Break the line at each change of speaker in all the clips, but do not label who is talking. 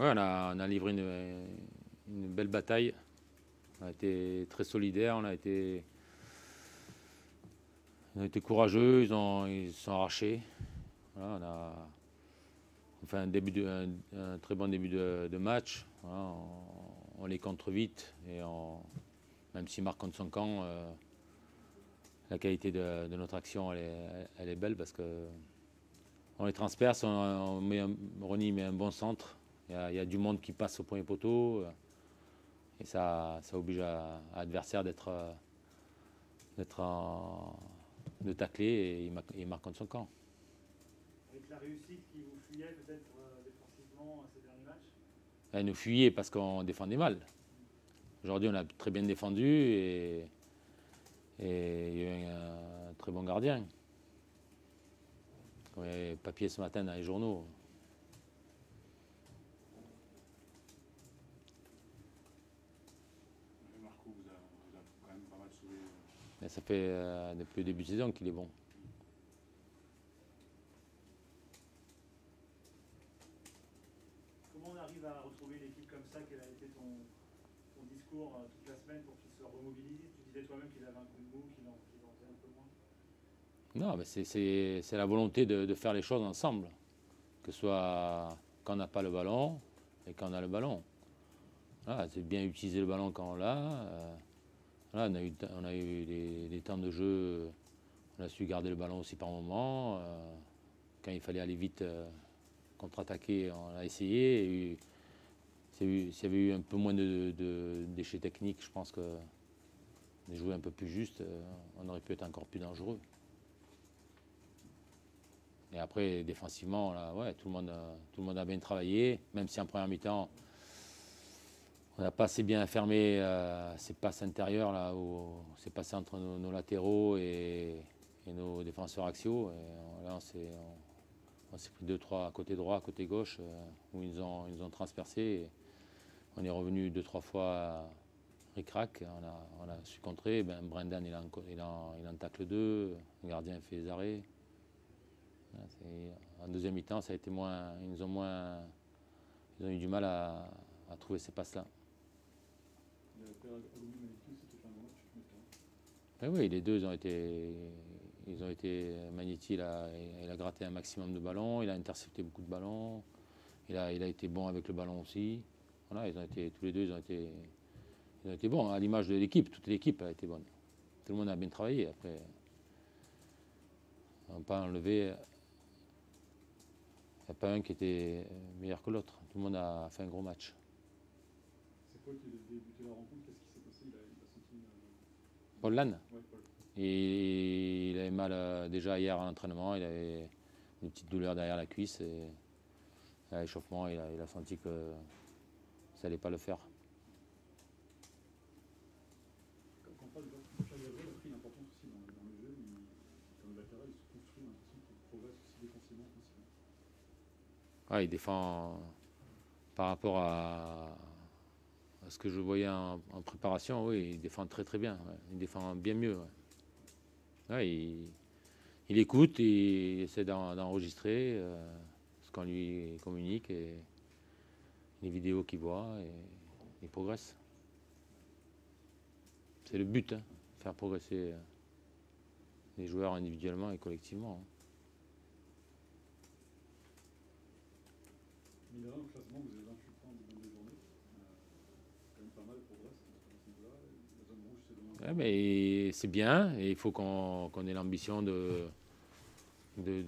Ouais, on a livré une belle bataille. On a été très solidaires, on a été courageux, ils se sont arrachés. Voilà, on fait un très bon début de match. Voilà, on les contre vite et même s'ils marquent contre son camp, la qualité de notre action elle est belle parce que on les transperce, Ronny met un bon centre. Il y a du monde qui passe au premier poteau et ça oblige à l'adversaire de tacler et il marque contre son camp.
Avec la réussite qui vous fuyait peut-être défensivement ces derniers matchs?
Elle nous fuyait parce qu'on défendait mal. Aujourd'hui, on a très bien défendu et il y a eu un très bon gardien. Comme il y avait papier ce matin dans les journaux.
Marco vous a quand même pas mal sauvé.
Mais ça fait depuis le début de saison qu'il est bon.
Comment on arrive à retrouver une équipe comme ça? Quel a été ton discours toute la semaine pour qu'il se remobilise? Tu disais toi-même qu'il avait un coup de mou, qu'il en faisait un peu moins.
Non, mais c'est la volonté de faire les choses ensemble. Que ce soit quand on n'a pas le ballon et quand on a le ballon. Voilà, c'est bien utiliser le ballon quand on l'a. Voilà, on a eu des temps de jeu, on a su garder le ballon aussi par moment. Quand il fallait aller vite contre-attaquer, on a essayé. S'il y avait eu un peu moins de déchets techniques, je pense que de jouer un peu plus juste, on aurait pu être encore plus dangereux. Et après, défensivement, là, ouais, tout le monde a bien travaillé, même si en première mi-temps, on n'a pas assez bien fermé ces passes intérieures, là, où c'est passé entre nos latéraux et nos défenseurs axiaux. Et là, on s'est pris 2-3 à côté droit, à côté gauche, où ils nous ont transpercé. Et on est revenu 2-3 fois ric-rac, on a su contrer. Ben, Brendan, il en tacle 2, le gardien fait les arrêts. En deuxième mi-temps, ça a été moins. Ils ont eu du mal à trouver ces passes-là. Ben oui, les deux ils ont été. Magnetti, il a gratté un maximum de ballons, il a intercepté beaucoup de ballons, il a été bon avec le ballon aussi. Voilà, tous les deux, ils ont été bons, à l'image de l'équipe. Toute l'équipe a été bonne. Tout le monde a bien travaillé. Après, on ne peut pas enlever. Il n'y a pas un qui était meilleur que l'autre. Tout le monde a fait un gros match.
C'est quoi qui a débuté la rencontre? Qu'est-ce qui s'est passé? Il a senti
Paul Lannes,
ouais, Paul.
il avait mal déjà hier à l'entraînement. Il avait une petite douleur derrière la cuisse. Et à l'échauffement, il a senti que ça n'allait pas le faire.
Quand Charles Gabriel a pris une importance aussi dans le jeu, comme latéral, il se construit, on a l'impression qu'il progresse aussi défensivement.
Ouais, il défend par rapport à ce que je voyais en préparation. Oui, il défend très très bien. Ouais. Il défend bien mieux. Ouais. Ouais, il écoute, il essaie d'enregistrer ce qu'on lui communique et les vidéos qu'il voit et il progresse. C'est le but, hein, faire progresser les joueurs individuellement et collectivement.
Mine de rien, au classement, vous avez 28 points de 22 journées. C'est quand même pas mal de progrès à ce niveau-là. La zone rouge, c'est de
Ouais, mais c'est bien et il faut qu'on ait l'ambition de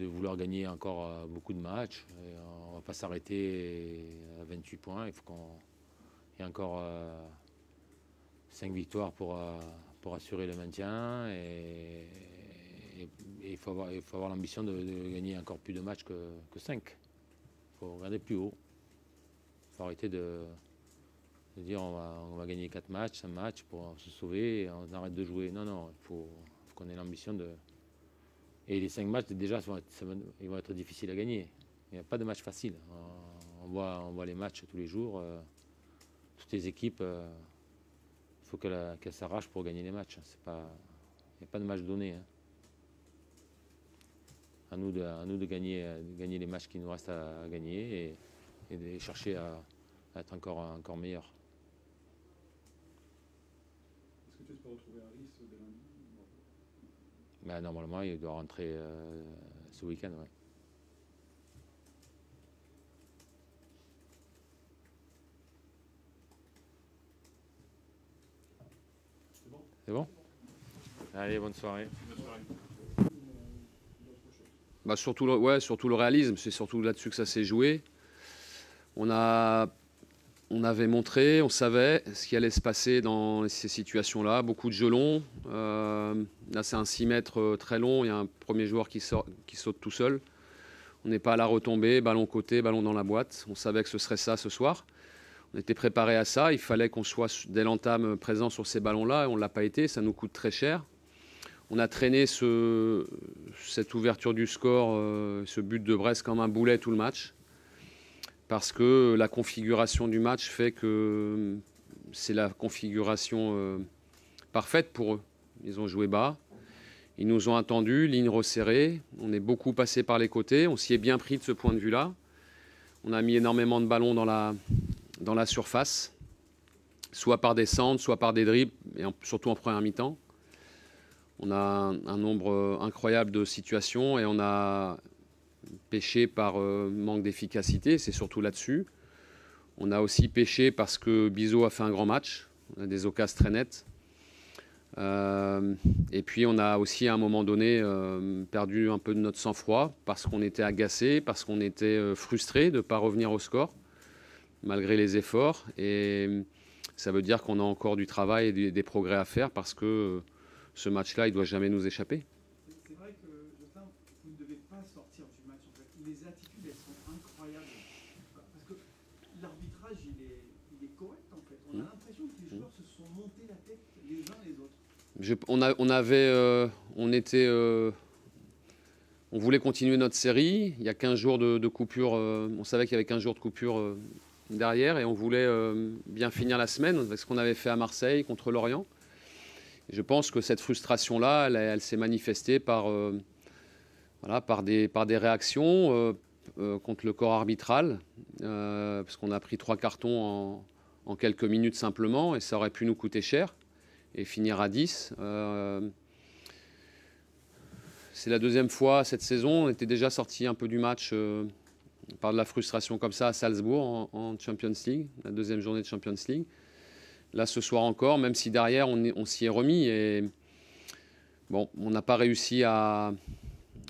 vouloir gagner encore beaucoup de matchs. Et on ne va pas s'arrêter à 28 points. Il faut qu'il y ait encore 5 victoires pour assurer le maintien. Et il faut avoir l'ambition de gagner encore plus de matchs que 5. Il faut regarder plus haut. Il faut arrêter de dire on va gagner 4 matchs, 5 matchs pour se sauver et on arrête de jouer. Non, il faut qu'on ait l'ambition de... Et les 5 matchs, déjà, ils vont être difficiles à gagner. Il n'y a pas de match facile. On voit les matchs tous les jours. Toutes les équipes, il faut qu'elles s'arrachent pour gagner les matchs. Il n'y a pas de match donné. Hein. À nous de gagner les matchs qui nous restent à gagner et de chercher être encore meilleur.
Est-ce que tu peux retrouver Harris dès lundi?
Mais normalement, il doit rentrer ce week-end. Ouais. C'est bon? Allez, bonne soirée.
Bah surtout le réalisme, c'est surtout là-dessus que ça s'est joué. On avait montré, on savait ce qui allait se passer dans ces situations-là. Beaucoup de jeux longs. Là, c'est un 6 mètres très long. Il y a un premier joueur qui saute tout seul. On n'est pas à la retombée, ballon côté, ballon dans la boîte. On savait que ce serait ça ce soir. On était préparé à ça. Il fallait qu'on soit dès l'entame présent sur ces ballons-là. On ne l'a pas été. Ça nous coûte très cher. On a traîné cette ouverture du score, ce but de Brest comme un boulet tout le match. Parce que la configuration du match fait que c'est la configuration parfaite pour eux. Ils ont joué bas. Ils nous ont attendus, ligne resserrée. On est beaucoup passé par les côtés. On s'y est bien pris de ce point de vue-là. On a mis énormément de ballons dans la surface, soit par des centres, soit par des dribbles, et surtout en première mi-temps. On a un nombre incroyable de situations et on a pêché par manque d'efficacité, c'est surtout là-dessus. On a aussi pêché parce que Bizot a fait un grand match, on a des occasions très nettes. Et puis on a aussi à un moment donné perdu un peu de notre sang-froid parce qu'on était agacé, parce qu'on était frustré de ne pas revenir au score, malgré les efforts. Et ça veut dire qu'on a encore du travail et des progrès à faire parce que ce match-là, il ne doit jamais nous échapper.
C'est vrai que, Jotin, vous ne devez pas sortir du match. En fait. Les attitudes, elles sont incroyables. Parce que l'arbitrage, il est correct, en fait. On a l'impression que les joueurs se sont montés la tête les uns les autres.
On voulait continuer notre série. Il y a 15 jours de coupure. On savait qu'il y avait 15 jours de coupure derrière. Et on voulait bien finir la semaine avec ce qu'on avait fait à Marseille contre Lorient. Je pense que cette frustration-là, elle s'est manifestée par des réactions contre le corps arbitral, parce qu'on a pris 3 cartons en quelques minutes simplement, et ça aurait pu nous coûter cher, et finir à 10. C'est la deuxième fois cette saison. On était déjà sorti un peu du match par de la frustration comme ça à Salzbourg en Champions League, la deuxième journée de Champions League. Là, ce soir encore, même si derrière, on s'y est remis. Et bon, on n'a pas réussi à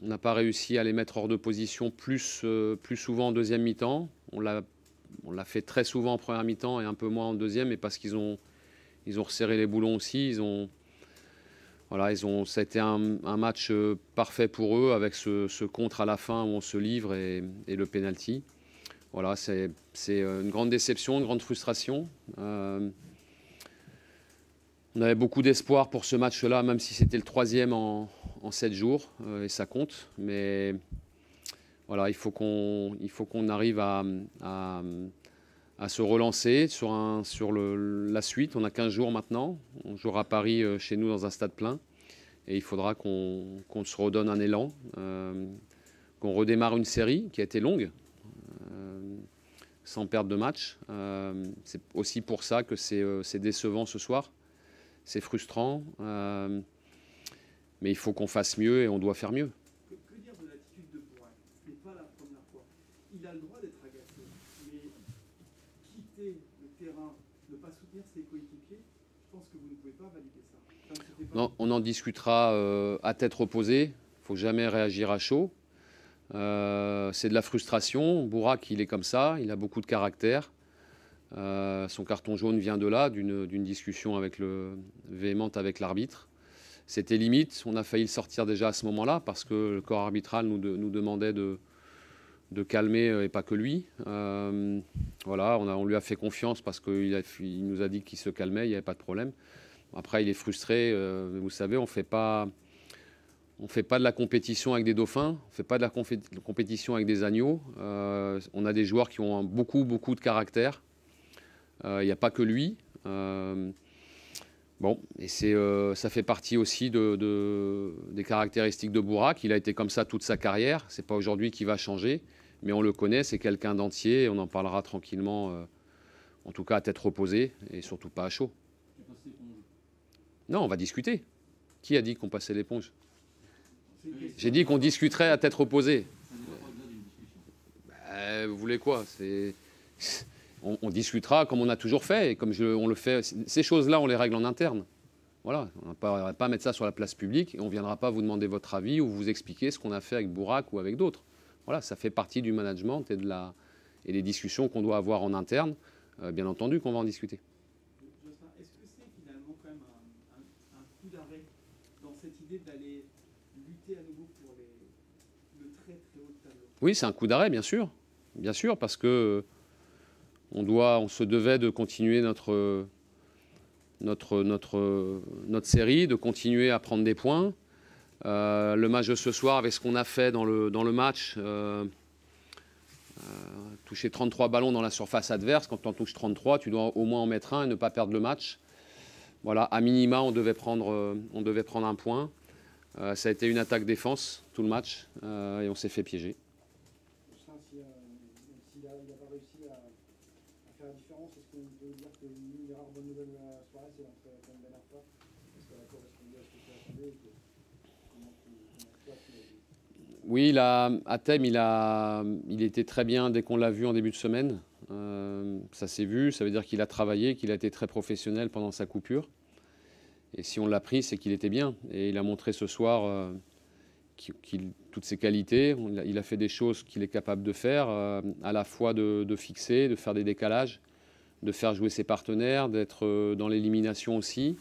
les mettre hors de position plus souvent en deuxième mi-temps. On l'a fait très souvent en première mi-temps et un peu moins en deuxième, et parce qu'ils ont resserré les boulons aussi. Ça a été un match parfait pour eux, avec ce contre à la fin où on se livre et le penalty. Voilà, c'est une grande déception, une grande frustration. On avait beaucoup d'espoir pour ce match-là, même si c'était le 3e en 7 jours, et ça compte. Mais voilà, il faut qu'on arrive à se relancer sur la suite. On a 15 jours maintenant. On jouera à Paris chez nous dans un stade plein. Et il faudra qu'on se redonne un élan, qu'on redémarre une série qui a été longue, sans perdre de match. C'est aussi pour ça que c'est décevant ce soir. C'est frustrant, mais il faut qu'on fasse mieux et on doit faire mieux.
Que dire de l'attitude de Bourak? Ce n'est pas la première fois. Il a le droit d'être agacé, mais quitter le terrain, ne pas soutenir ses coéquipiers, je pense que vous ne pouvez pas valider ça.
Non, on en discutera à tête reposée. Il ne faut jamais réagir à chaud. C'est de la frustration. Bourak, il est comme ça, il a beaucoup de caractère. Son carton jaune vient de là, d'une discussion véhémente avec l'arbitre. C'était limite, on a failli le sortir déjà à ce moment-là, parce que le corps arbitral nous demandait de calmer, et pas que lui. Voilà, on lui a fait confiance parce qu'il nous a dit qu'il se calmait, il n'y avait pas de problème. Après, il est frustré, mais vous savez, on ne fait pas de la compétition avec des dauphins, on ne fait pas de la compétition avec des agneaux. On a des joueurs qui ont beaucoup de caractère. Il n'y a pas que lui. Et ça fait partie aussi des caractéristiques de Bourak. Il a été comme ça toute sa carrière. Ce n'est pas aujourd'hui qu'il va changer, mais on le connaît, c'est quelqu'un d'entier. On en parlera tranquillement En tout cas, à tête reposée et surtout pas à chaud. Non, on va discuter. Qui a dit qu'on passait l'éponge? J'ai dit qu'on discuterait à tête reposée. Vous voulez quoi? On discutera comme on a toujours fait et comme on le fait. Ces choses-là, on les règle en interne. Voilà, on ne va pas mettre ça sur la place publique et on ne viendra pas vous demander votre avis ou vous expliquer ce qu'on a fait avec Bourak ou avec d'autres. Voilà, ça fait partie du management et des discussions qu'on doit avoir en interne. Bien entendu qu'on va en discuter.
Jocelyn, est-ce que c'est finalement quand même un coup d'arrêt dans cette idée d'aller lutter à nouveau pour le très très haut de tableau?
Oui, c'est un coup d'arrêt, bien sûr, parce que on se devait de continuer notre série, de continuer à prendre des points. Le match de ce soir, avec ce qu'on a fait dans le match, toucher 33 ballons dans la surface adverse, quand tu en touches 33, tu dois au moins en mettre un et ne pas perdre le match. Voilà, à minima, on devait prendre un point. Ça a été une attaque-défense tout le match et on s'est fait piéger.
S'il n'a pas réussi à faire la différence, est-ce qu'on peut dire que l'une des rares bonnes nouvelles de la soirée, c'est l'entrée de Ben Arfa? Est-ce qu'elle a correspondu à ce que tu attendais?
Oui, à Thème, il était très bien dès qu'on l'a vu en début de semaine. Ça s'est vu, ça veut dire qu'il a travaillé, qu'il a été très professionnel pendant sa coupure. Et si on l'a pris, c'est qu'il était bien. Et il a montré ce soir toutes ses qualités. Il a fait des choses qu'il est capable de faire, à la fois de fixer, de faire des décalages, de faire jouer ses partenaires, d'être dans l'élimination aussi.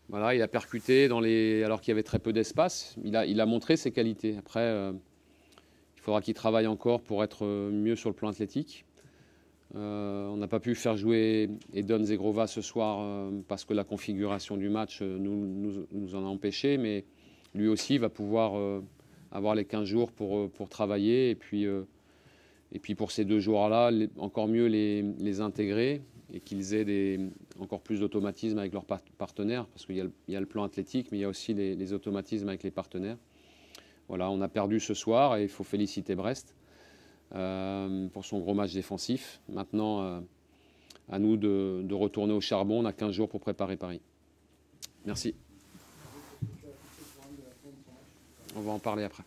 Voilà, il a percuté alors qu'il y avait très peu d'espace. Il a montré ses qualités. Après, il faudra qu'il travaille encore pour être mieux sur le plan athlétique. On n'a pas pu faire jouer Edon Zegrova ce soir parce que la configuration du match nous en a empêché, mais lui aussi va pouvoir avoir les 15 jours pour travailler et puis pour ces 2 jours-là, encore mieux les intégrer et qu'ils aient encore plus d'automatisme avec leurs partenaires, parce qu'il y a le plan athlétique, mais il y a aussi les automatismes avec les partenaires. Voilà, on a perdu ce soir et il faut féliciter Brest pour son gros match défensif. Maintenant, à nous de retourner au charbon. On a 15 jours pour préparer Paris. Merci. On va en parler après.